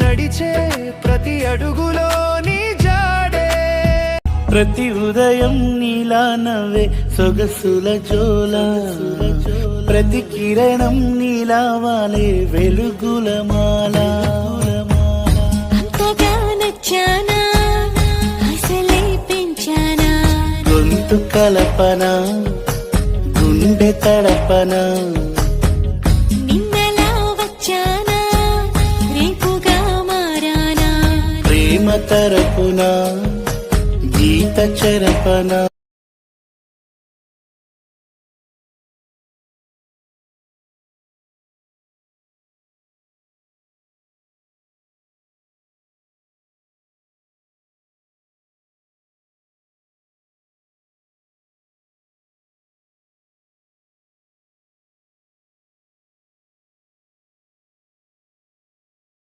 నడిచే ప్రతి అడుగులో నీ జాడే, ప్రతి ఉదయం నీలా నవ్వే సొగసుల జోల, ప్రతి కిరణం నీలా వాలే వెలుగుల మాల. అంతగా నచ్చానా అసలే పెంచానా, గొంతు కలపన గుండె తడపన, నిన్నలా వచ్చానా రేపుగా మారానా, ప్రేమ తరపున గీత చెరపనా.